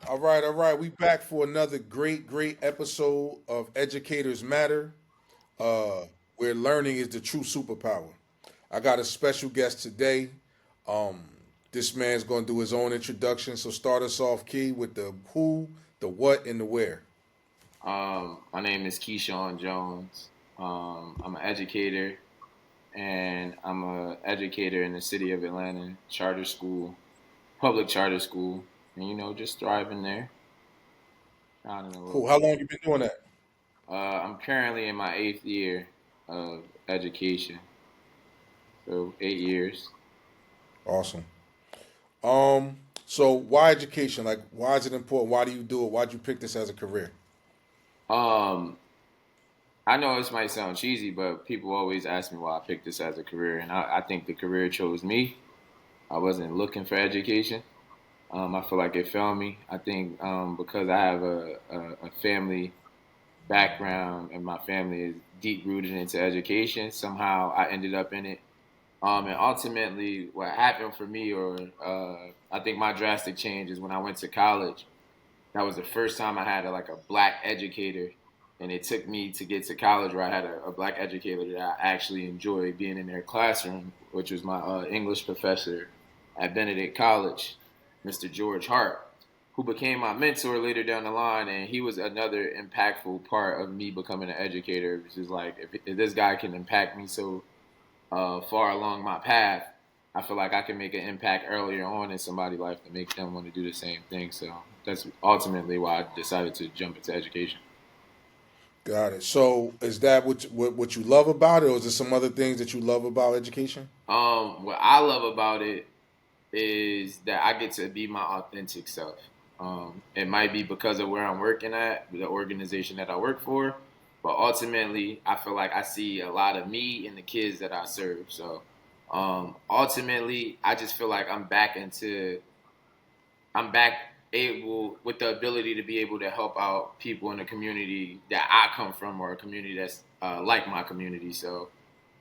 All right. We back for another great episode of Educators Matter, where learning is the true superpower. I got a special guest today. Um, this man's gonna do his own introduction. So start us off, Key, with the who, the what, and the where. My name is Ke-Shaun Jones. I'm an educator, and I'm an educator in the city of Atlanta, charter school, public charter school, and just thriving there, down in a little Cool. How bit. long you been doing that? I'm currently in my eighth year of education, so 8 years. Awesome. Um, so why education? Like, why is it important? Why do you do it? Why'd you pick this as a career? Um, I know this might sound cheesy, but people always ask me why I picked this as a career, and I think the career chose me. I wasn't looking for education. I feel like it found me. I think because I have a family background and my family is deep rooted into education, somehow I ended up in it. And ultimately, what happened for me, or I think my drastic change, is when I went to college. That was the first time I had like a black educator, and it took me to get to college where I had a black educator that I actually enjoyed being in their classroom, which was my English professor at Benedict College, Mr. George Hart, who became my mentor later down the line, and he was another impactful part of me becoming an educator. Which is like, if this guy can impact me so far along my path, I feel like I can make an impact earlier on in somebody's life to make them want to do the same thing. So that's ultimately why I decided to jump into education. Got it. So is that what you love about it, or is there some other things that you love about education? What I love about it is that I get to be my authentic self. It might be because of where I'm working at, the organization that I work for, but ultimately, I feel like I see a lot of me in the kids that I serve. So, ultimately, I just feel like I'm back able with the ability to be able to help out people in the community that I come from, or a community that's like my community. So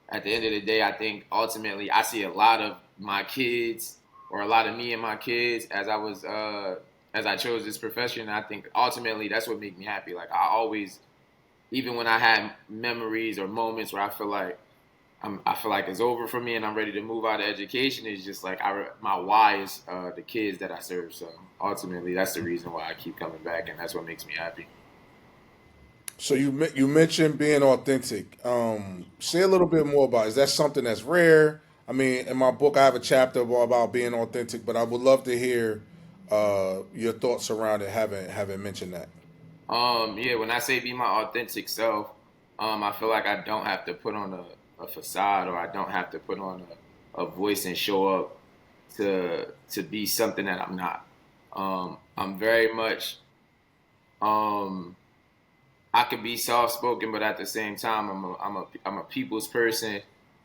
at the end of the day, I think ultimately I see a lot of my kids, or a lot of me and my kids, as I chose this profession. I think ultimately that's what made me happy. Like, I always, even when I had memories or moments where I feel like it's over for me and I'm ready to move out of education, it's just like my why is the kids that I serve. So ultimately, that's the reason why I keep coming back, and that's what makes me happy. So you mentioned being authentic. Say a little bit more about it. Is that something that's rare? I mean, in my book, I have a chapter about being authentic, but I would love to hear your thoughts around it. Haven't mentioned that. Yeah, when I say be my authentic self, I feel like I don't have to put on a facade, or I don't have to put on a voice and show up to be something that I'm not. I'm very much um, I could be soft spoken, but at the same time, I'm a people's person.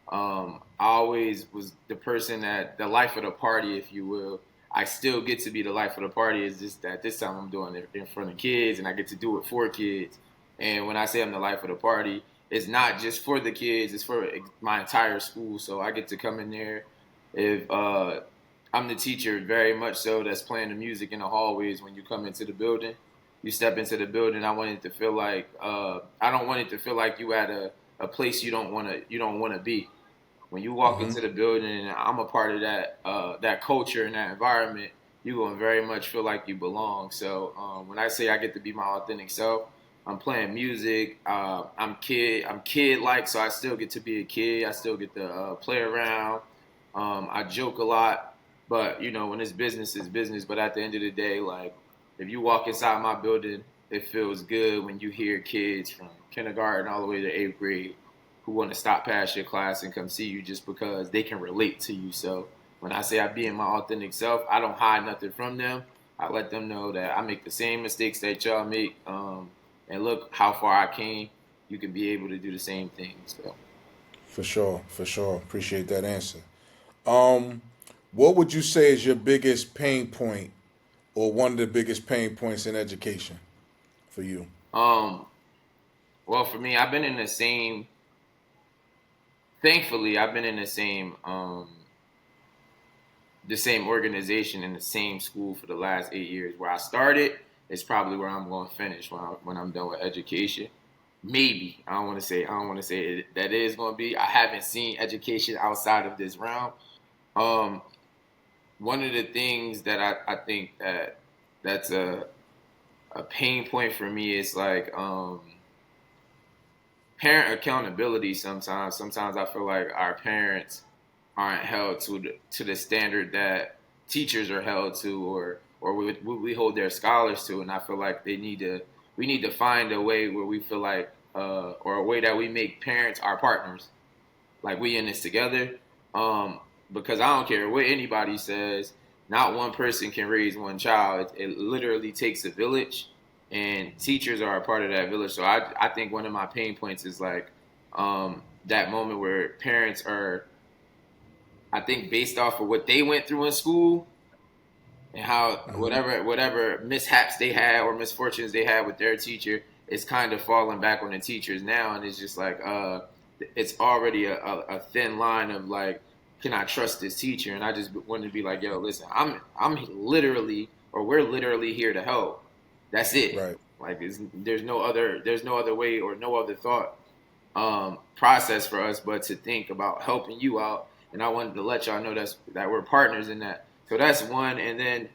I always was the person that the life of the party, if you will. I still get to be the life of the party. It's just that this time I'm doing it in front of kids, and I get to do it for kids. And when I say I'm the life of the party, it's not just for the kids; it's for my entire school. So I get to come in there. If I'm the teacher, very much so, that's playing the music in the hallways when you come into the building. You step into the building. I don't want it to feel like you at a place you don't want to be. When you walk Hmm. into the building and I'm a part of that culture and that environment, you're gonna very much feel like you belong. So when I say I get to be my authentic self, I'm playing music. I'm kid like, so I still get to be a kid. I still get to play around. I joke a lot, but when it's business, it's business. But at the end of the day, like, if you walk inside my building, it feels good when you hear kids from kindergarten all the way to eighth grade who want to stop past your class and come see you just because they can relate to you. So when I say I be in my authentic self, I don't hide nothing from them. I let them know that I make the same mistakes that y'all make, and look how far I came. You can be able to do the same thing. So, For sure, for sure. Appreciate that answer. Um, what would you say is your biggest pain point, or one of the biggest pain points in education for you? um, well, for me, I've been in the same. Thankfully, I've been in the same the same organization in the same school for the last 8 years. Where I started is probably where I'm going to finish when I'm done with education. Maybe I don't want to say that is going to be. I haven't seen education outside of this realm. Um, One of the things that I think that's a pain point for me is like parent accountability. Sometimes I feel like our parents aren't held to the standard that teachers are held to, or we hold their scholars to, and I feel like we need to find a way where we feel like or a way that we make parents our partners, like we in this together. Um, because I don't care what anybody says, not one person can raise one child. It literally takes a village, and teachers are a part of that village. So I think one of my pain points is like that moment where parents are, I think, based off of what they went through in school and how whatever mishaps they had or misfortunes they had with their teacher is kind of falling back on the teachers now, and it's just like it's already a thin line of like, can I trust this teacher? And I just wanted to be like, yo, listen, I'm literally, or we're literally here to help. That's it. Right. Like there's no other way or no other thought process for us but to think about helping you out. And I wanted to let y'all know that we're partners in that. So that's one. And then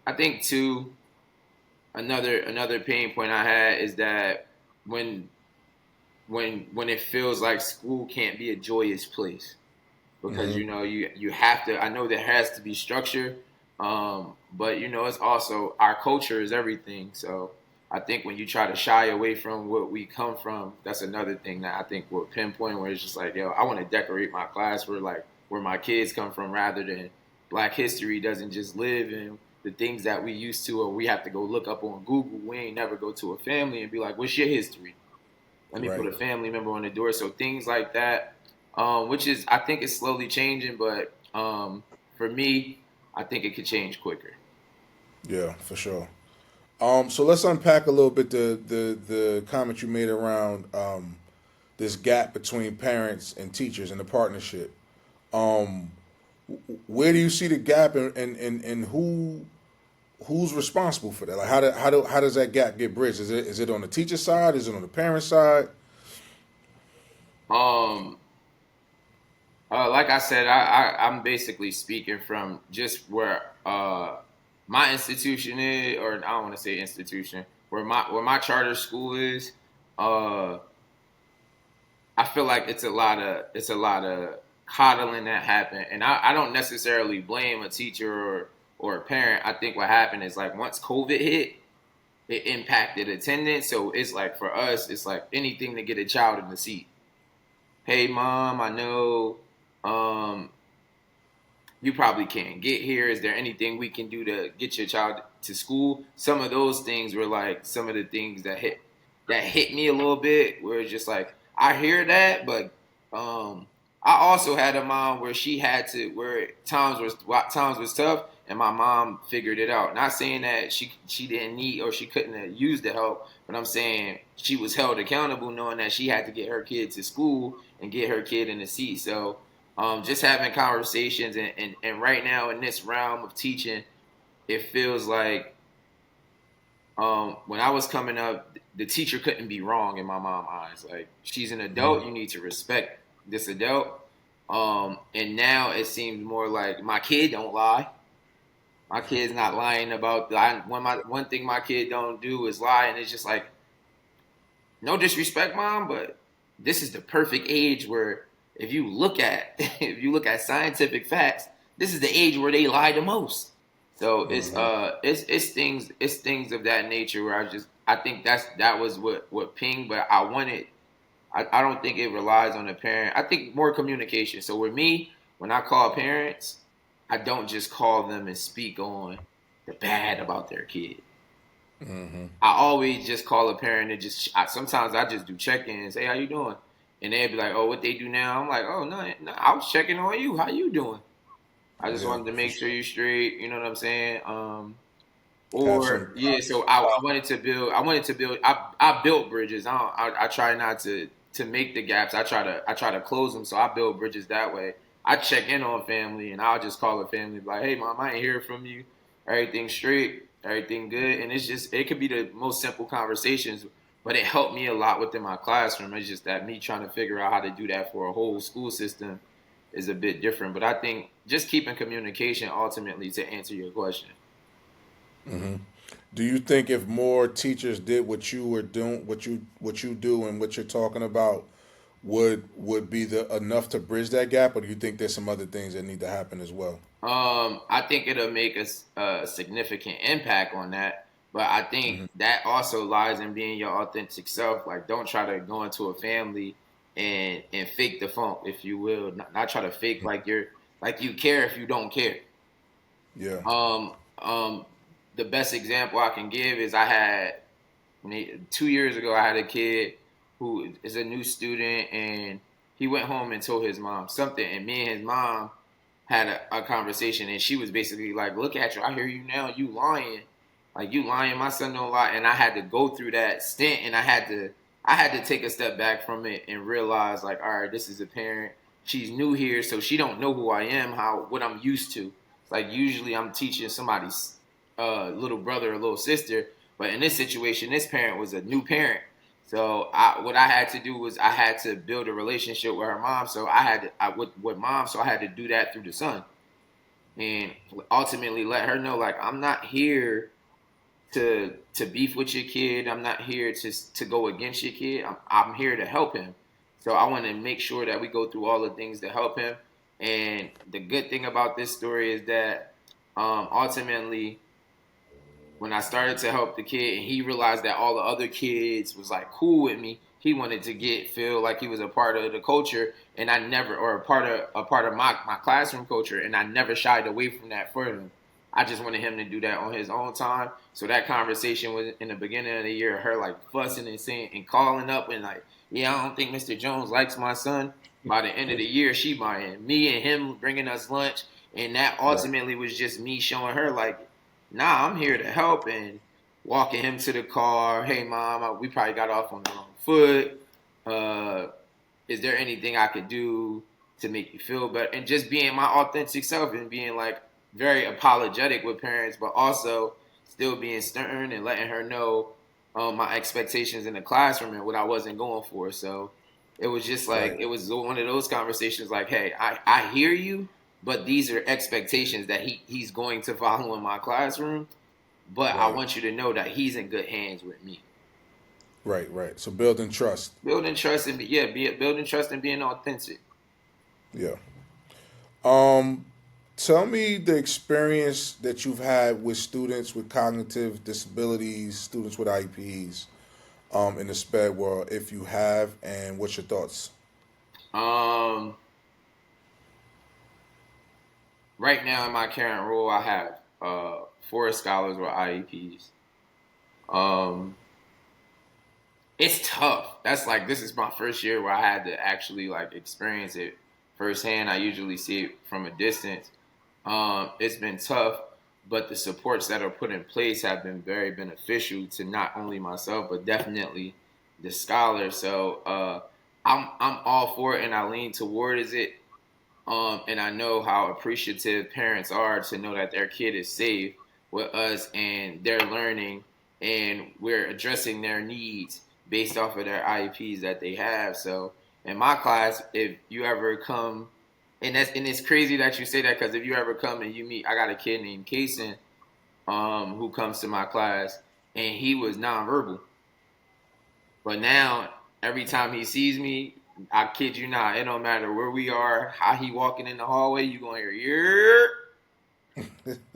I think two, another pain point I had is that when when it feels like school can't be a joyous place, because Mm-hmm. you have to. I know there has to be structure, but it's also our culture is everything. So I think when you try to shy away from what we come from, that's another thing that I think will pinpoint, where it's just like, yo, I want to decorate my class where my kids come from, rather than Black history doesn't just live in the things that we used to, or we have to go look up on Google. We ain't never go to a family and be like, what's your history? Let me put Right. a family member on the door. So things like that, which is, I think it's slowly changing, but for me, I think it could change quicker. Yeah, for sure. So let's unpack a little bit the comment you made around this gap between parents and teachers and the partnership. Um, where do you see the gap, and who's responsible for that? Like how does that gap get bridged? Is it on the teacher side? Is it on the parent side? Um, like I said, I'm basically speaking from just where my institution is, or I don't want to say institution, where my charter school is. Uh, I feel like it's a lot of coddling that happened, and I don't necessarily blame a teacher or a parent. I think what happened is like once COVID hit, it impacted attendance. So it's like for us, it's like anything to get a child in the seat. Hey, mom, I know um, you probably can't get here. Is there anything we can do to get your child to school? Some of those things were like some of the things that hit me a little bit. Where it's just like I hear that, but I also had a mom where she had to where times was tough, and my mom figured it out. Not saying that she didn't need or she couldn't have used the help, but I'm saying she was held accountable, knowing that she had to get her kid to school and get her kid in the seat. So just having conversations, and right now in this realm of teaching, it feels like when I was coming up, the teacher couldn't be wrong in my mom's eyes. Like, she's an adult, you need to respect this adult. And now it seems more like my kid don't lie. My kid's not lying about one thing my kid don't do is lie, and it's just like, no disrespect, mom, but this is the perfect age where if you look at if you look at scientific facts, this is the age where they lie the most. So it's things of that nature where I think that was what pinged, but I don't think it relies on the parent. I think more communication. So with me, when I call parents, I don't just call them and speak on the bad about their kid. Mm-hmm. I always just call a parent and sometimes I just do check-ins. Hey, how you doing? And they'd be like, oh, what they do now? I'm like, oh, no, no, I was checking on you. How you doing? I just Yeah, wanted to for make sure. sure you straight. You know what I'm saying? Have Or some. yeah, so I wanted to build. I wanted to build. I built bridges. I try not to make the gaps. I try to close them. So I build bridges that way. I check in on family, and I'll just call a family like, "Hey, mom, I ain't hear from you. Everything straight, everything good." And it's just it could be the most simple conversations, but it helped me a lot within my classroom. It's just that me trying to figure out how to do that for a whole school system is a bit different. But I think just keeping communication ultimately to answer your question. Do you think if more teachers did what you were doing, what you do, and what you're talking about, would be the enough to bridge that gap, or do you think there's some other things that need to happen as well? I think it'll make a significant impact on that. But I think that also lies in being your authentic self. Like, don't try to go into a family and fake the funk, if you will. Not try to fake like you care if you don't care. Yeah. Um, the best example I can give is I had 2 years ago. I had a kid who is a new student, and he went home and told his mom something, and me and his mom had a conversation, and she was basically like, "Look at you! I hear you now. You lying, like you lying. My son don't lie." And I had to go through that stint, and I had to take a step back from it and realize, like, all right, this is a parent. She's new here, so she don't know who I am, what I'm used to. It's like usually I'm teaching somebody's little brother or little sister, but in this situation, this parent was a new parent. So what I had to do was I had to build a relationship with her mom. So I had to, with mom. So I had to do that through the son, and ultimately let her know, like, I'm not here to beef with your kid. I'm not here to go against your kid. I'm here to help him. So I want to make sure that we go through all the things to help him. And the good thing about this story is that ultimately when I started to help the kid and he realized that all the other kids was like cool with me, he wanted to feel like he was a part of the culture, and I never, or a part of my classroom culture, and I never shied away from that for him. I just wanted him to do that on his own time. So that conversation was in the beginning of the year, her like fussing and saying and calling up and like, yeah, I don't think Mr. Jones likes my son. By the end of the year, she buying me and him bringing us lunch, and that Right. ultimately was just me showing her like, nah, I'm here to help, and walking him to the car. Hey, mom, we probably got off on the wrong foot. Uh, is there anything I could do to make you feel better? And just being my authentic self and being like very apologetic with parents, but also still being stern and letting her know my expectations in the classroom and what I wasn't going for. So it was just like Right. it was one of those conversations like, hey, I hear you, but these are expectations that he's going to follow in my classroom. But I Right. want you to know that he's in good hands with me. Right. Right. So building trust. Building trust and building trust and being authentic. Yeah. Um, Tell me the experience that you've had with students with cognitive disabilities, students with IEPs, in the SPED world, if you have, and what's your thoughts? Um, right now in my current role, I have four scholars with IEPs. Um, it's tough. That's like this is my first year where I had to actually like experience it firsthand. I usually see it from a distance. It's been tough, but the supports that are put in place have been very beneficial to not only myself but definitely the scholars. So I'm all for it, and I lean towards it. And I know how appreciative parents are to know that their kid is safe with us and they're learning and we're addressing their needs based off of their IEPs that they have. So in my class, if you ever come, and it's crazy that you say that because if you ever come and you meet, I got a kid named Kason who comes to my class and he was nonverbal, but now every time he sees me, I kid you not, it don't matter where we are, how he walking in the hallway, you gonna hear yeah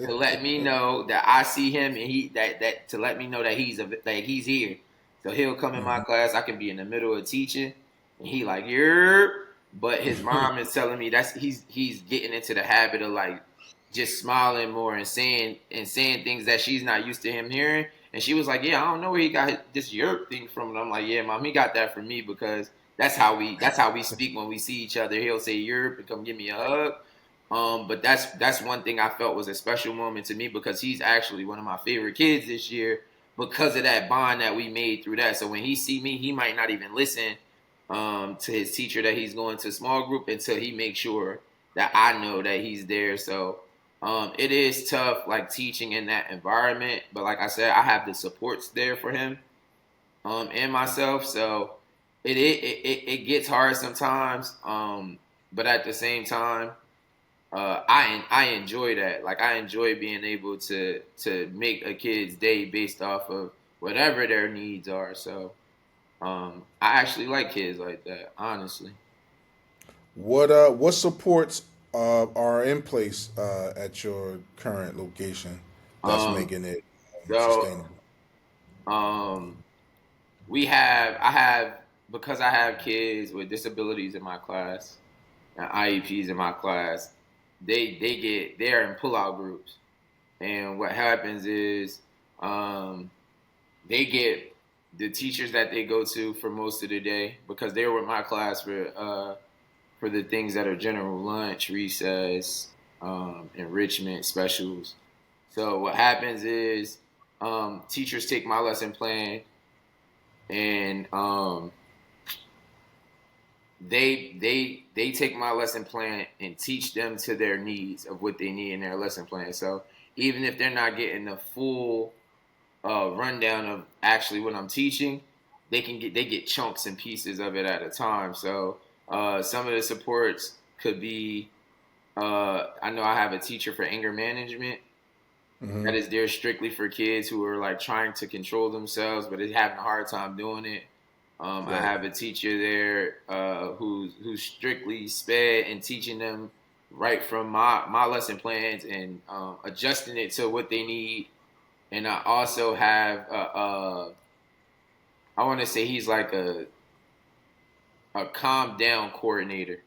to let me know that I see him and that to let me know that he's here. So he'll come in my class. I can be in the middle of teaching, and he like yeah, but his mom is telling me that's he's getting into the habit of like just smiling more and saying things that she's not used to him hearing. And she was like, "Yeah, I don't know where he got this yerp thing from." And I'm like, "Yeah, mom, he got that from me because that's how we speak when we see each other. He'll say yerp and come give me a hug." But that's one thing I felt was a special moment to me because he's actually one of my favorite kids this year because of that bond that we made through that. So when he see me, he might not even listen to his teacher that he's going to small group until he makes sure. that I know that he's there. So it is tough, like teaching in that environment. But like I said, I have the supports there for him and myself. So it gets hard sometimes. But at the same time, I enjoy that. Like I enjoy being able to make a kid's day based off of whatever their needs are. So I actually like kids like that, honestly. What supports are in place at your current location that's Um, making it so sustainable? um, we have I have because I have kids with disabilities in my class and IEPs in my class. They're in pullout groups, and what happens is um, they get the teachers that they go to for most of the day because they're with my class for the things that are general lunch, recess, enrichment, specials. So what happens is teachers take my lesson plan and they take my lesson plan and teach them to their needs of what they need in their lesson plan. So even if they're not getting the full rundown of actually what I'm teaching, they get chunks and pieces of it at a time. So some of the supports could be I know I have a teacher for anger management Hmm. that is there strictly for kids who are like trying to control themselves but is having a hard time doing it. I Right. have a teacher there who's strictly sped and teaching them right from my lesson plans and adjusting it to what they need. And I also have I want to say he's like a calm down coordinator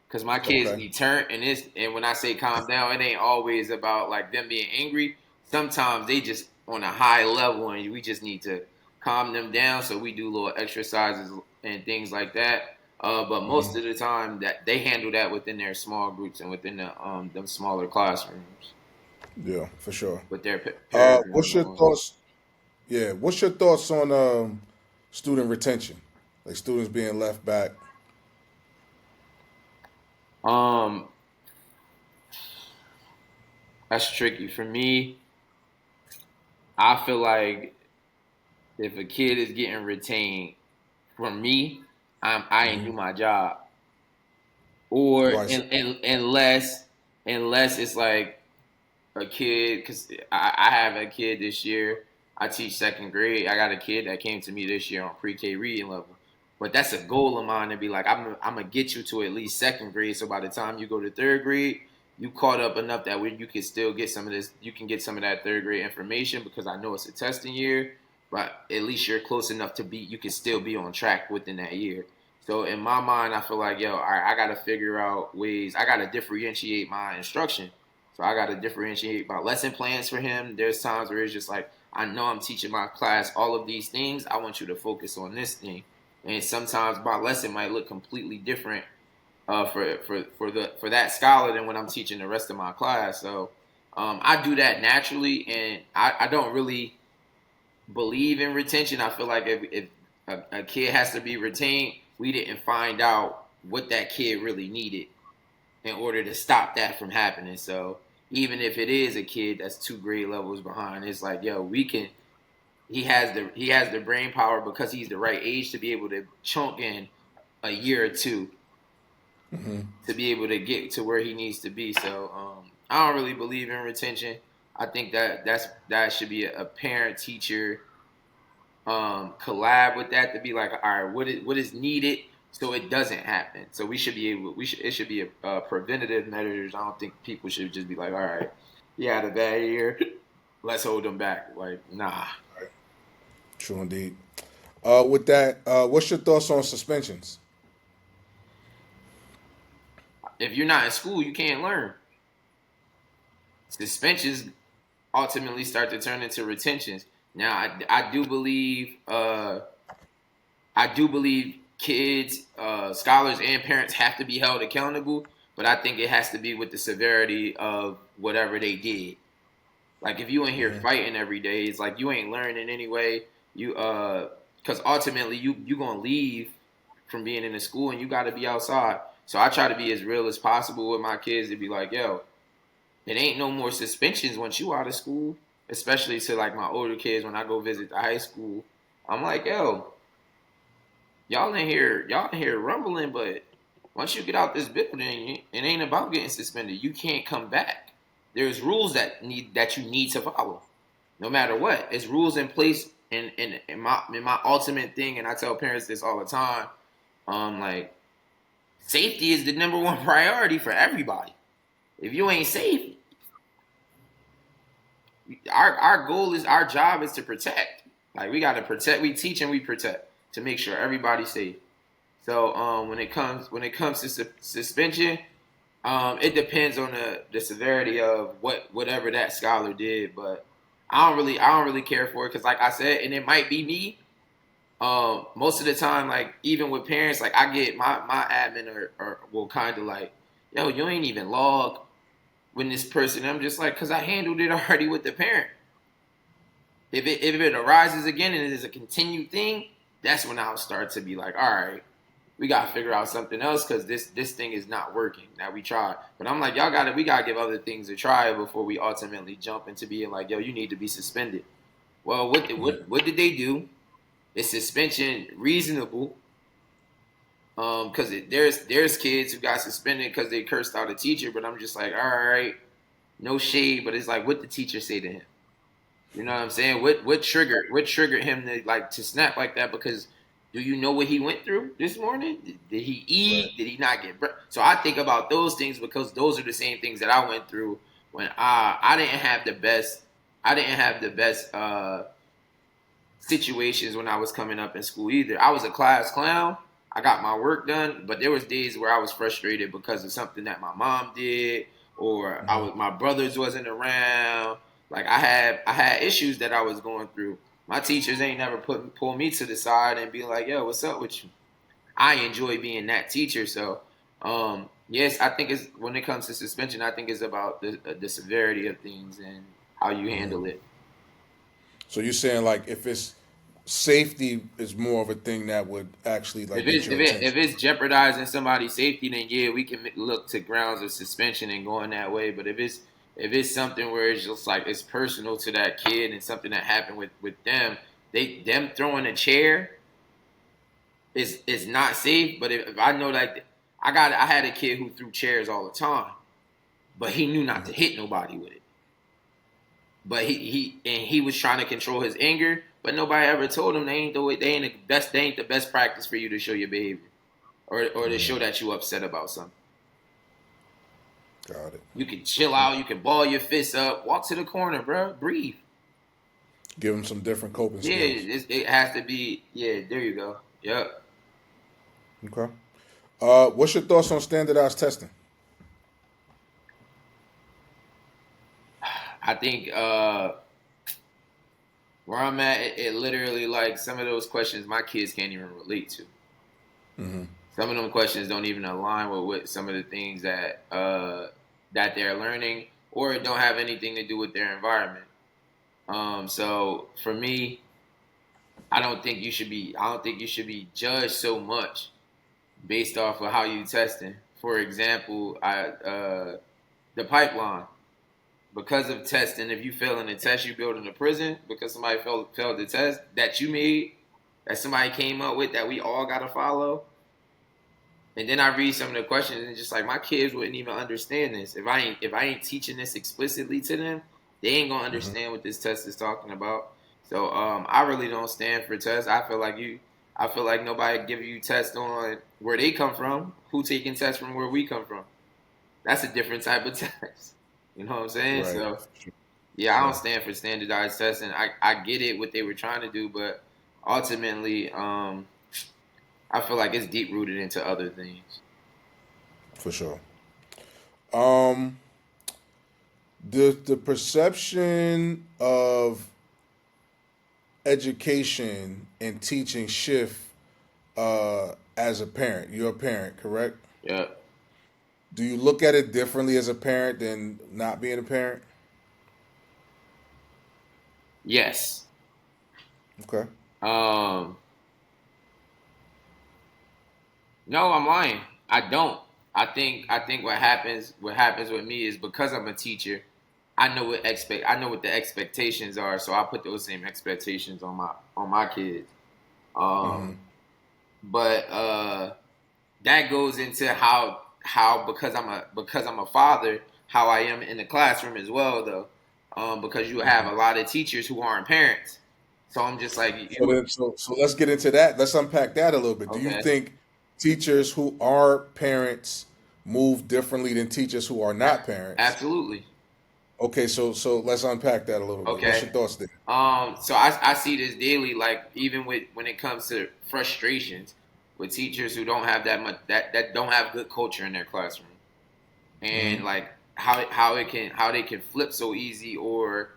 because my kids Okay. be turned and when I say calm down, it ain't always about like them being angry. Sometimes they just on a high level and we just need to calm them down. So we do little exercises and things like that. But Hmm. most of the time that they handle that within their small groups and within the them smaller classrooms Yeah, for sure. with their parents What's your one-on-one. thoughts? Yeah, what's your thoughts on student retention, like students being left back? Um, that's tricky for me. I feel like if a kid is getting retained from me, I ain't Hmm. do my job. Or Why so? unless it's like a kid, because I have a kid this year. I teach second grade. I got a kid that came to me this year on pre-K reading level. But that's a goal of mine to be like, I'm gonna get you to at least second grade. So by the time you go to third grade, you caught up enough that way you can still get some of this. You can get some of that third grade information because I know it's a testing year. But at least you're close enough to be. You can still be on track within that year. So in my mind, I feel like, yo, all right, I gotta figure out ways. I gotta differentiate my instruction. So I got to differentiate my lesson plans for him. There's times where it's just like, I know I'm teaching my class all of these things. I want you to focus on this thing. And sometimes my lesson might look completely different for that scholar than when I'm teaching the rest of my class. So I do that naturally, and I don't really believe in retention. I feel like if a kid has to be retained, we didn't find out what that kid really needed in order to stop that from happening. So even if it is a kid that's 2 grade levels behind, it's like, yo, we can. He has the brain power because he's the right age to be able to chunk in a year or two Hmm. to be able to get to where he needs to be. So I don't really believe in retention. I think that should be a parent teacher collab with that to be like, all right, what is needed so it doesn't happen. So we should be able, we should it should be a preventative measures. I don't think people should just be like, all right, he had a bad year, let's hold him back. Like, nah. Right. True indeed. With that, what's your thoughts on suspensions? If you're not in school, you can't learn. Suspensions ultimately start to turn into retentions. Now, I do believe kids, scholars, and parents have to be held accountable, but I think it has to be with the severity of whatever they did. Like if you in here Hmm. fighting every day, it's like you ain't learning anyway. Because ultimately you gonna leave from being in the school and you got to be outside. So I try to be as real as possible with my kids to be like, yo, it ain't no more suspensions once you out of school, especially to like my older kids when I go visit the high school. I'm like, yo, y'all in here rumbling, but once you get out this building, it ain't about getting suspended. You can't come back. There's rules that you need to follow, no matter what. It's rules in place. In my ultimate thing, and I tell parents this all the time. Like safety is the number one priority for everybody. If you ain't safe, our goal is our job is to protect. Like we gotta protect. We teach and we protect to make sure everybody's safe. So when it comes to suspension, it depends on the severity of whatever that scholar did. But I don't really care for it because like I said, and it might be me. Most of the time, like even with parents, like I get my admin or will kind of like, yo, you ain't even log when this person. I'm just like, cause I handled it already with the parent. If it arises again and it is a continued thing, that's when I'll start to be like, all right, we gotta figure out something else because this thing is not working. Now we tried, but I'm like, we gotta give other things a try before we ultimately jump into being like, yo, you need to be suspended. Well, what did they do? Is suspension reasonable? Because there's kids who got suspended because they cursed out a teacher, but I'm just like, all right, no shade, but it's like, what the teacher say to him? You know what I'm saying? What triggered him to like to snap like that? Because do you know what he went through this morning? Did he Right. eat? Did he not get? So I think about those things because those are the same things that I went through when I didn't have the best. I didn't have the best situations when I was coming up in school either. I was a class clown. I got my work done, but there was days where I was frustrated because of something that my mom did or my brothers wasn't around. Like I had issues that I was going through. My teachers ain't never pull me to the side and be like, "Yo, what's up with you?" I enjoy being that teacher, so yes, I think it's when it comes to suspension, I think it's about the severity of things and how you handle it. So you're saying like if it's safety is more of a thing that would actually like get your If attention. it's jeopardizing somebody's safety, then yeah, we can look to grounds of suspension and going that way. But if it's something where it's just like it's personal to that kid and something that happened with them, them throwing a chair is not safe. But if I know like I had a kid who threw chairs all the time, but he knew not to hit nobody with it. But he was trying to control his anger, but nobody ever told him they ain't the best practice for you to show your behavior or to show that you upset about something. Got it. You can chill out, you can ball your fists up, walk to the corner, bro, breathe. Give them some different coping Yeah, skills. it has to be. Yeah, there you go. Yep. Okay. What's your thoughts on standardized testing? I think where I'm at, it literally like some of those questions my kids can't even relate to. Some of them questions don't even align with what some of the things that they're learning, or it don't have anything to do with their environment. So for me, I don't think you should be judged so much based off of how you testing. For example, the pipeline because of testing. If you fail in a test, you build in a prison because somebody failed the test that you made, that somebody came up with that we all got to follow. And then I read some of the questions and it's just like my kids wouldn't even understand this if I ain't teaching this explicitly to them. They ain't gonna understand what this test is talking about. So I really don't stand for tests. I feel like nobody give you tests on where they come from. Who taking tests from where we come from? That's a different type of test. You know what I'm saying? Right. So yeah, I don't Right. stand for standardized testing. I get it what they were trying to do, but ultimately, I feel like it's deep rooted into other things. For sure. Um, the perception of education and teaching shift as a parent. You're a parent, correct? Yeah. Do you look at it differently as a parent than not being a parent? Yes. Okay. Um, no, I'm lying. I don't. I think what happens with me is because I'm a teacher, I know what the expectations are, so I put those same expectations on my kids. Um, but that goes into how because I'm a father, how I am in the classroom as well though. Because you have a lot of teachers who aren't parents. So I'm just like So you then, so let's get into that. Let's unpack that a little bit. Do you okay. think teachers who are parents move differently than teachers who are not parents? Absolutely. Okay, so let's unpack that a little bit. What's Okay. your thoughts there? So I see this daily, like even with when it comes to frustrations with teachers who don't have that much that don't have good culture in their classroom, and like how they can flip so easy or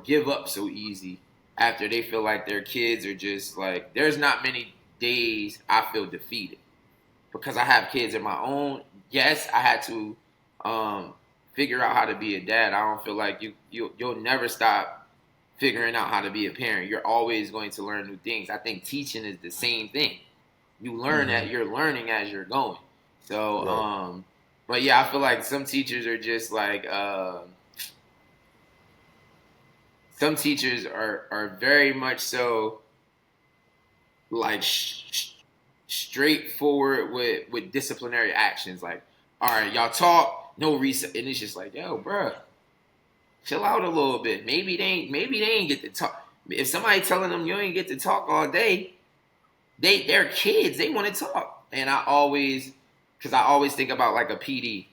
give up so easy after they feel like their kids are just like there's not many days I feel defeated because I have kids of my own. Yes, I had to um, figure out how to be a dad. I don't feel like you'll never stop figuring out how to be a parent. You're always going to learn new things. I think teaching is the same thing. You learn that you're learning as you're going. So, Right. but yeah, I feel like some teachers are just like some teachers are very much so like straightforward with disciplinary actions. Like, all right, y'all talk, no reset, and it's just like, yo, bruh, chill out a little bit. Maybe they ain't get to talk. If somebody telling them you ain't get to talk all day, they're kids. They want to talk, and because I always think about like a PD.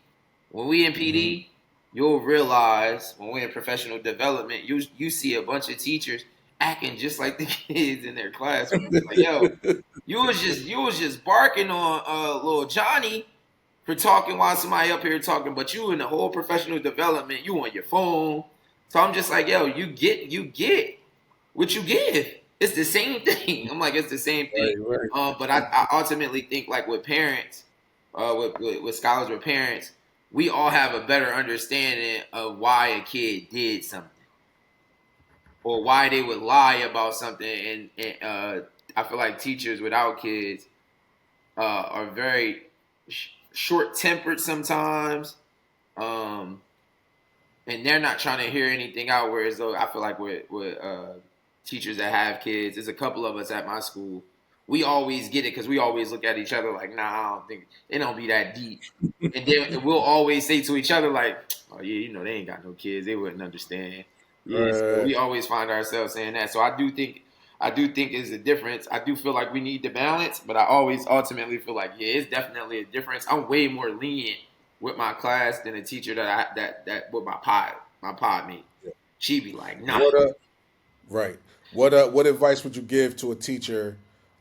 When we in PD, you'll realize when we're in professional development, you see a bunch of teachers acting just like the kids in their classroom. Like, yo, you was just barking on little Johnny for talking while somebody up here talking, but you in the whole professional development, you on your phone. So I'm just like, yo, you get what you give. It's the same thing. I'm like, it's the same thing. Right, right. But I ultimately think like with parents, with scholars with parents, we all have a better understanding of why a kid did something or why they would lie about something. And I feel like teachers without kids are very short tempered sometimes. Um, and they're not trying to hear anything out. Whereas though I feel like with teachers that have kids, there's a couple of us at my school. We always get it because we always look at each other like, nah, I don't think it don't be that deep. And then we'll always say to each other like, oh yeah, they ain't got no kids, they wouldn't understand. Yeah, so Right. we always find ourselves saying that. So I do think is a difference. I do feel like we need the balance, but I always ultimately feel like yeah, it's definitely a difference. I'm way more lenient with my class than a teacher that with my pod mate. She be like, nah. What right. What advice would you give to a teacher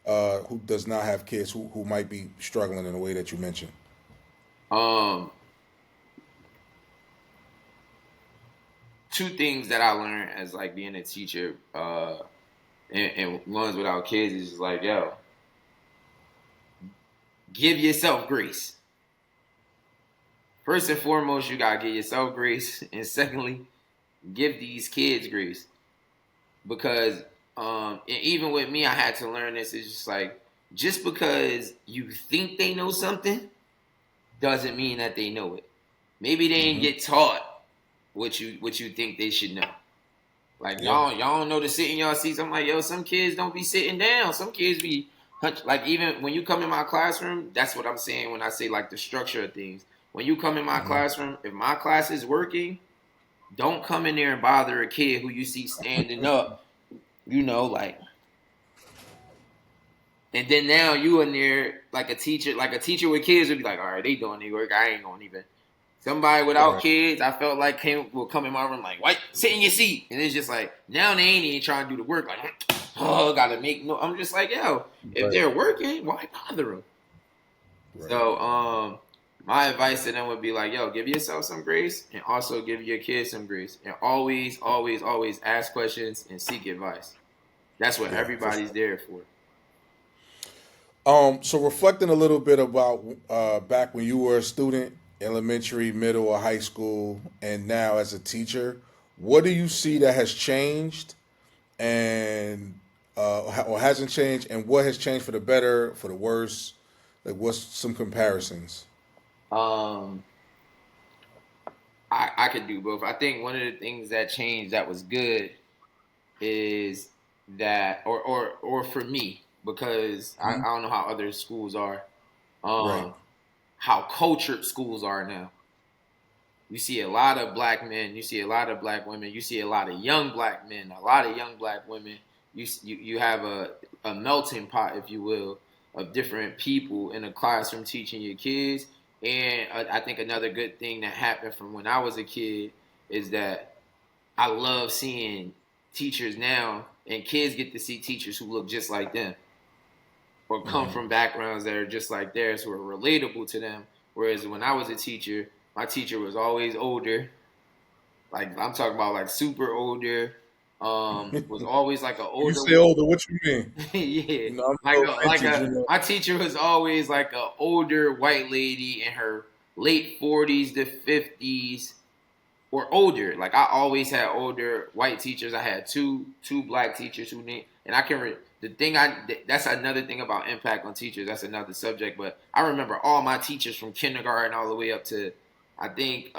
who does not have kids who might be struggling in the way that you mentioned? Um, Two things that I learned as like being a teacher, and ones without kids is just like, yo, give yourself grace. First and foremost, you gotta give yourself grace, and secondly, give these kids grace because and even with me, I had to learn this. It's just like just because you think they know something doesn't mean that they know it. Maybe they ain't get taught what you think they should know. Like Yeah. y'all don't know to sit in y'all seats. I'm like, yo, some kids don't be sitting down. Some kids be like even when you come in my classroom, that's what I'm saying when I say like the structure of things. When you come in my classroom, if my class is working, don't come in there and bother a kid who you see standing up, like and then now you in there like a teacher with kids would be like, all right, they doing their work. I ain't gonna even. Somebody without Right. kids, I felt like will come in my room like, "What? Sit in your seat." And it's just like now they ain't even trying to do the work. Like, oh, gotta make no. I'm just like, yo, if Right. they're working, why bother them? Right. So, my advice to them would be like, yo, give yourself some grace, and also give your kids some grace, and always, always, always ask questions and seek advice. That's what Yeah, for everybody's sure. there for. So reflecting a little bit about back when you were a student, elementary, middle, or high school, and now as a teacher, what do you see that has changed and or hasn't changed, and what has changed for the better, for the worse? Like, what's some comparisons? Um, I could do both. I think one of the things that changed that was good is that, or for me, because I Mhm. don't know how other schools are, Right. um, how cultured schools are now. You see a lot of black men, you see a lot of black women, you see a lot of young black men, a lot of young black women. You have a melting pot, if you will, of different people in a classroom teaching your kids. And I think another good thing that happened from when I was a kid is that I love seeing teachers now, and kids get to see teachers who look just like them or come Hmm. from backgrounds that are just like theirs, who are relatable to them. Whereas when I was a teacher, my teacher was always older. Like I'm talking about like super older. Was always like an You older. say older, what you mean? Yeah, You know, I'm like still a vintage. You know. my teacher was always like a older white lady in her late 40s to 50s or older. Like I always had older white teachers. I had two black teachers who need, and I can the thing that's another thing about impact on teachers. That's another subject. But I remember all my teachers from kindergarten all the way up to I think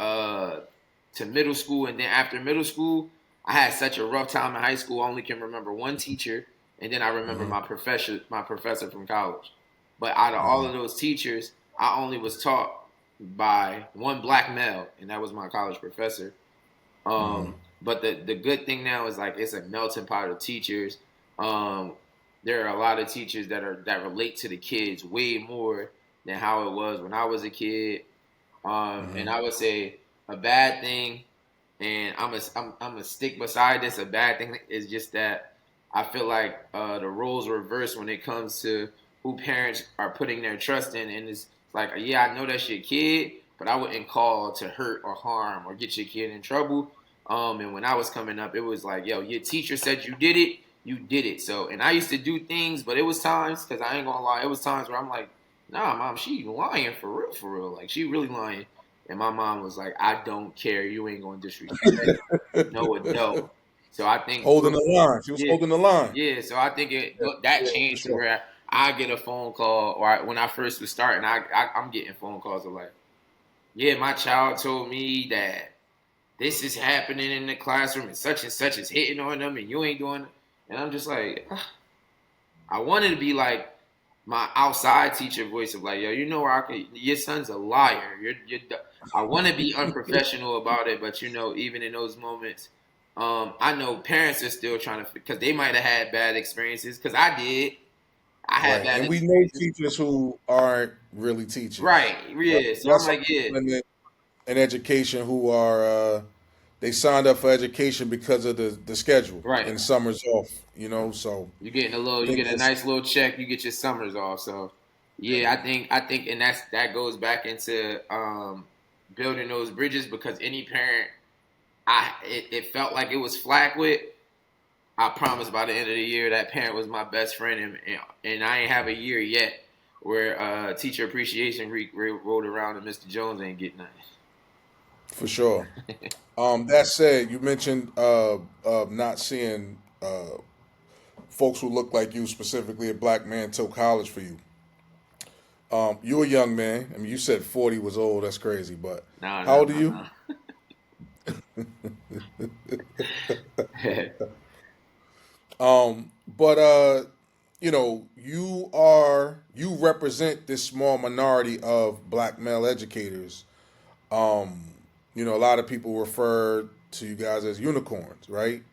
to middle school, and then after middle school, I had such a rough time in high school. I only can remember one teacher, and then I remember Hmm. my professor from college. But out of all Hmm. of those teachers, I only was taught by one black male, and that was my college professor. Hmm. But the good thing now is like it's a melting pot of teachers. Um, there are a lot of teachers that relate to the kids way more than how it was when I was a kid. And Hmm. I would say a bad thing, and I'm a stick beside this. A bad thing is just that I feel like the roles reverse when it comes to who parents are putting their trust in, and it's like, yeah, I know that's your kid, but I wouldn't call to hurt or harm or get your kid in trouble. And when I was coming up, it was like, yo, your teacher said you did it, you did it. So, and I used to do things, but it was times, because I ain't gonna lie, it was times where I'm like, nah, mom, she lying for real. Like she really lying. And my mom was like, I don't care. You ain't gonna disrespect no adult. So I think, Holding the line. She was yeah, holding the line. yeah. So I think that Yeah, for changed to sure. where I get a phone call, or when I first was starting, I'm getting phone calls of like, yeah, my child told me that this is happening in the classroom and such is hitting on them, and you ain't doing it. And I'm just like, I wanted to be like my outside teacher voice of like, yo, you know where I can. Your son's a liar. I want to be unprofessional about it, but even in those moments, I know parents are still trying to because they might have had bad experiences. Because I did. I had Right. bad And we know experiences. teachers who aren't really teachers. Right. Right. Yeah. So We got I'm some like, yeah. people in education who are they signed up for education because of the schedule Right. and summers off, so I You think get a that's nice little check. You get your summers off. So yeah, I think, and that goes back into building those bridges because any parent it felt like it was flack with. I promise by the end of the year that parent was my best friend, and I ain't have a year yet where teacher appreciation week rolled around and Mr. Jones ain't getting nothing. for sure. That said, you mentioned not seeing folks who look like you, specifically a black man, till college for you. You're a young man. I mean, you said 40 was old. That's crazy. But No, how no, old are you? no, But you represent this small minority of black male educators. A lot of people refer to you guys as unicorns, right?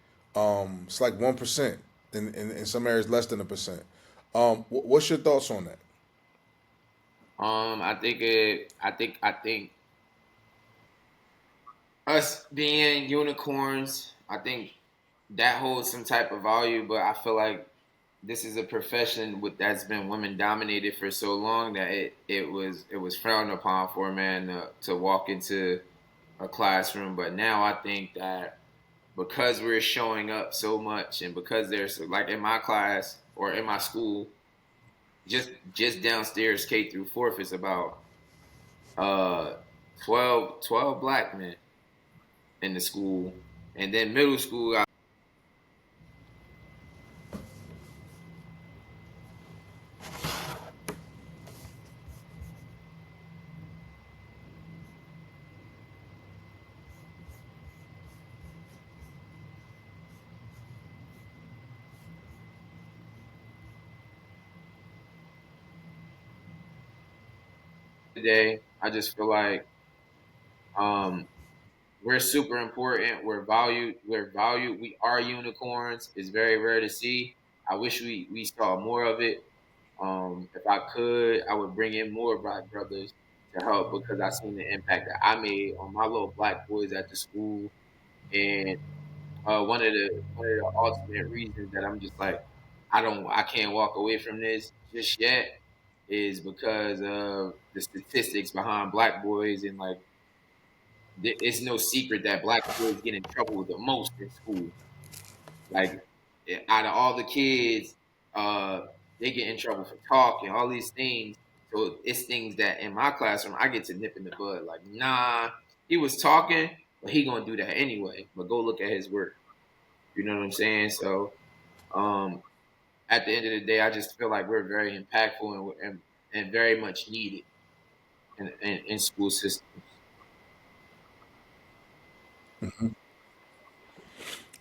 It's like 1%, in some areas less than a percent. What's your thoughts on that? I think us being unicorns, I think that holds some type of value, but I feel like this is a profession that's been women dominated for so long that it was frowned upon for a man to walk into a classroom. But now I think that because we're showing up so much, and because there's like in my class or in my school, just downstairs K through fourth is about uh 12 black men in the school, and then middle school. Today, I just feel like um, we're super important. We're valued. We're valued. We are unicorns. It's very rare to see. I wish we saw more of it. If I could, I would bring in more black brothers to help because I seen the impact that I made on my little black boys at the school. And one of the ultimate reasons that I'm just like I can't walk away from this just yet is because of the statistics behind black boys and like it's no secret that black boys get in trouble the most in school. Like out of all the kids, uh, they get in trouble for talking, all these things. So it's things that in my classroom I get to nip in the bud. Like, nah, he was talking, but he gonna do that anyway. But go look at his work. You know what I'm saying? So um, at the end of the day, I just feel like we're very impactful and very much needed in school systems.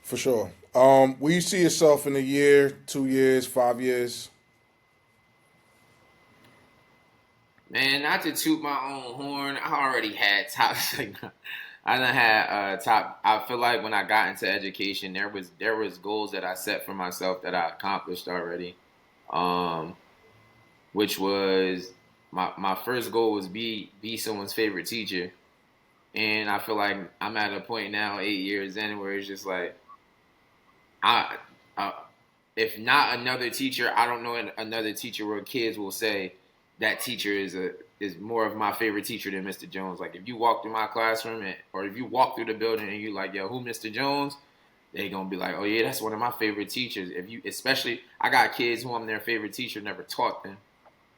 For sure. Will you see yourself in a year, 2 years, 5 years? Man, not to toot my own horn, I already had top. I done had top. I feel like when I got into education, there was goals that I set for myself that I accomplished already. Um, which was my first goal was be someone's favorite teacher, and I feel like I'm at a point now, 8 years in, where it's just like I, uh, if not another teacher, I don't know another teacher where kids will say that teacher is more of my favorite teacher than Mr. Jones. Like if you walk through my classroom or if you walk through the building and you like, yo, who Mr. Jones? They gonna be like, oh yeah, that's one of my favorite teachers. If you, especially, I got kids who I'm their favorite teacher, never taught them.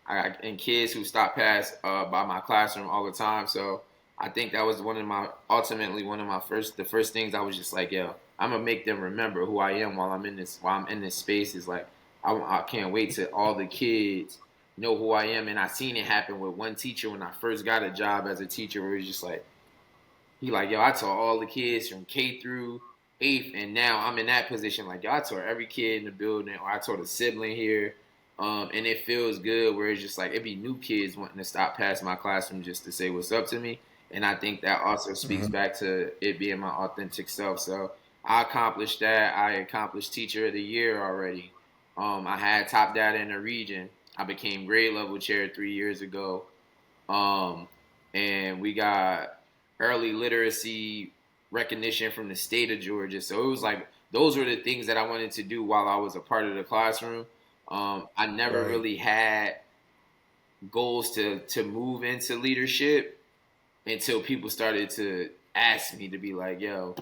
And kids who stop past by my classroom all the time. So I think that was one of my the first things I was just like, yo, I'm gonna make them remember who I am while I'm in this space. Is like I can't wait till all the kids know who I am. And I seen it happen with one teacher when I first got a job as a teacher, where it's just like he like, yo, I taught all the kids from K through eighth, and now I'm in that position. Like, yo, I taught every kid in the building, or I taught a sibling here. And it feels good where it's just like it be new kids wanting to stop past my classroom just to say what's up to me. And I think that also speaks back to it being my authentic self. So I accomplished that. I accomplished teacher of the year already. I had top data in the region. I became grade level chair 3 years ago. Um, and we got early literacy recognition from the state of Georgia. So it was like those were the things that I wanted to do while I was a part of the classroom. I never Right. really had goals to move into leadership until people started to ask me to be like, yo,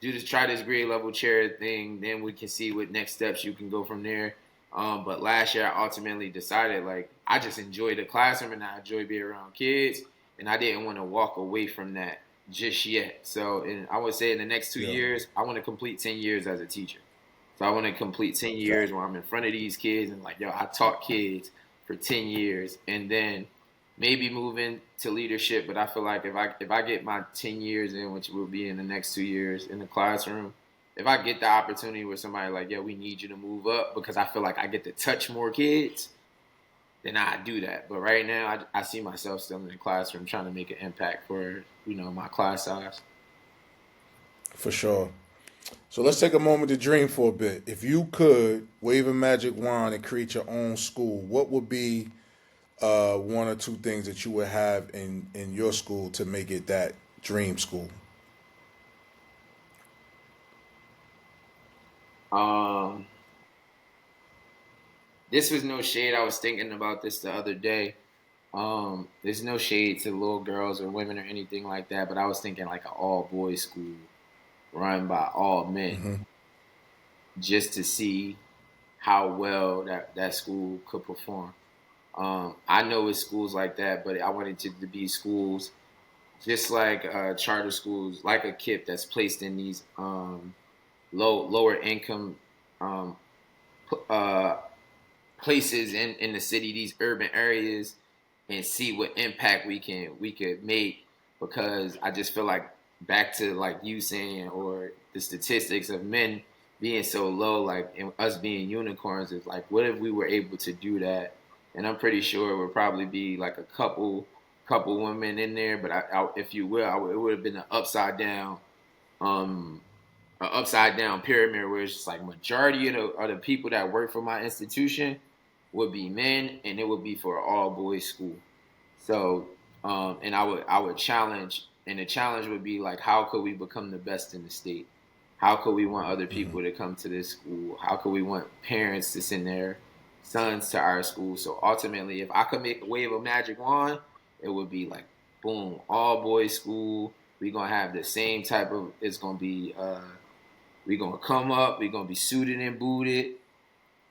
do this, try this grade level chair thing. Then we can see what next steps you can go from there. But last year, I ultimately decided like I just enjoy the classroom and I enjoy being around kids, and I didn't want to walk away from that just yet. So, I would say in the next two Yeah. years, I want to complete 10 years as a teacher. So I want to complete 10 years where I'm in front of these kids and like, yo, I taught kids for 10 years, and then maybe move into leadership. But I feel like if I get my 10 years in, which will be in the next 2 years in the classroom, if I get the opportunity where somebody like, yeah, we need you to move up because I feel like I get to touch more kids, then I do that. But right now, I see myself still in the classroom trying to make an impact for my class size. For sure. So let's take a moment to dream for a bit. If you could wave a magic wand and create your own school, what would be one or two things that you would have in your school to make it that dream school? Um, this was no shade. I was thinking about this the other day. There's no shade to little girls or women or anything like that, but I was thinking like an all boys school run by all men, just to see how well that school could perform. I know it's schools like that, but I wanted to be schools just like charter schools, like a KIP that's placed in these lower income um, uh, places in the city, these urban areas, and see what impact we could make. Because I just feel like back to like you saying or the statistics of men being so low, like and us being unicorns, is like what if we were able to do that? And I'm pretty sure it would probably be like a couple women in there, but if you will, it would have been um, an upside down pyramid where it's just like majority of the people that work for my institution would be men, and it would be for all boys school. So, and I would challenge, and the challenge would be like, how could we become the best in the state? How could we want other people to come to this school? How could we want parents to send their sons to our school? So ultimately, if I could make a wave of magic wand, it would be like, boom, all boys school. We're gonna have the same type of. It's gonna be. We're gonna come up. We're gonna be suited and booted.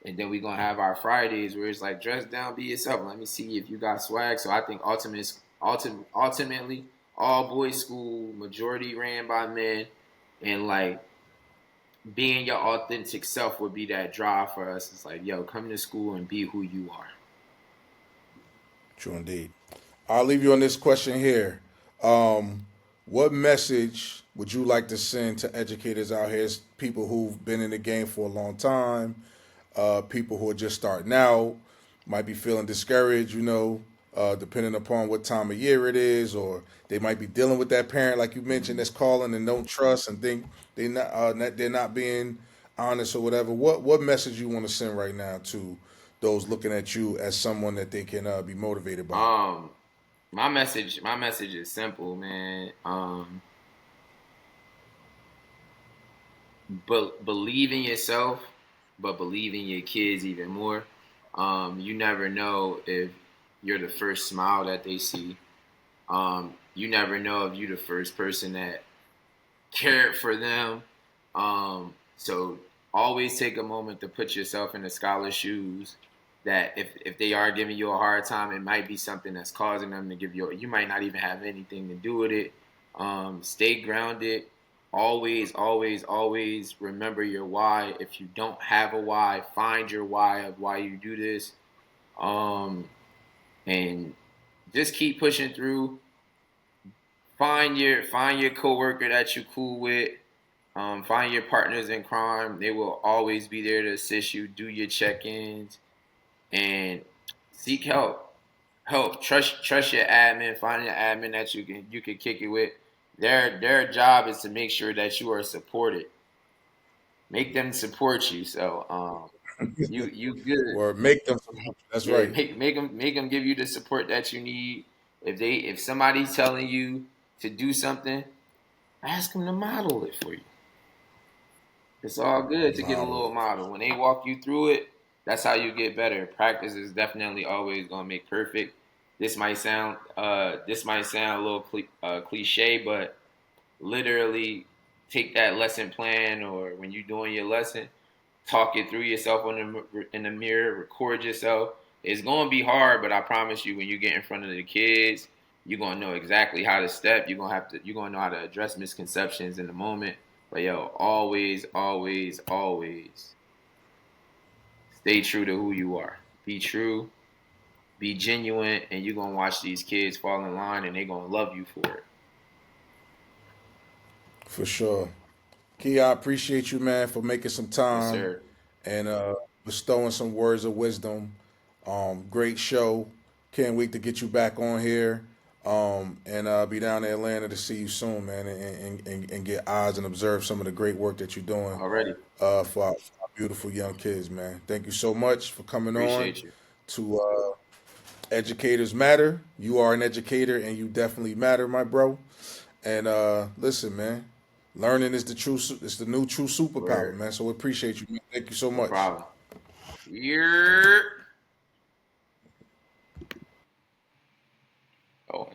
And then we're gonna have our Fridays where it's like dress down, be yourself. Let me see if you got swag. So I think ultimately, all boys school, majority ran by men, and like being your authentic self would be that drive for us. It's like, yo, come to school and be who you are. True indeed. I'll leave you on this question here. Um, what message would you like to send to educators out here, people who've been in the game for a long time, people who are just starting out, might be feeling discouraged, depending upon what time of year it is, or they might be dealing with that parent, like you mentioned, that's calling and don't trust and think they're not being honest or whatever. What message you want to send right now to those looking at you as someone that they can be motivated by? Um, my message is simple, man. But believe in yourself, but believe in your kids even more. You never know if you're the first smile that they see. You never know if you're the first person that cared for them. So always take a moment to put yourself in the scholar's shoes. That if they are giving you a hard time, it might be something that's causing them to give you. You might not even have anything to do with it. Stay grounded. Always, always, always remember your why. If you don't have a why, find your why of why you do this. Um, and just keep pushing through. Find your coworker that you cool with. Find your partners in crime. They will always be there to assist you. Do your check-ins and seek help. Trust your admin. Find an admin that you can kick it with. Their job is to make sure that you are supported. Make them support you. So you good. Or make them. That's Yeah, right. make them give you the support that you need. If somebody's telling you to do something, ask them to model it for you. It's all good to get a Model little it. model. When they walk you through it, that's how you get better. Practice is definitely always gonna make perfect. This might sound a little cliche, but literally take that lesson plan, or when you're doing your lesson, talk it through yourself in the mirror, record yourself. It's gonna be hard, but I promise you, when you get in front of the kids, you're gonna know exactly how to step. You're gonna know how to address misconceptions in the moment. But yo, always, always, always stay true to who you are. Be true, be genuine, and you're gonna watch these kids fall in line, and they're gonna love you for it. For sure. Key, I appreciate you, man, for making some Yes, time sir. and bestowing some words of wisdom. Great show. Can't wait to get you back on here. And be down in Atlanta to see you soon, man, and get eyes and observe some of the great work that you're doing Already. for our beautiful young kids, man. Thank you so much for coming on Appreciate you. to Educators Matter. You are an educator and you definitely matter, my bro. And listen, man, learning is it's the new true superpower, Word. man. So we appreciate you, man. Thank you so No much. problem. Yeah. Oh,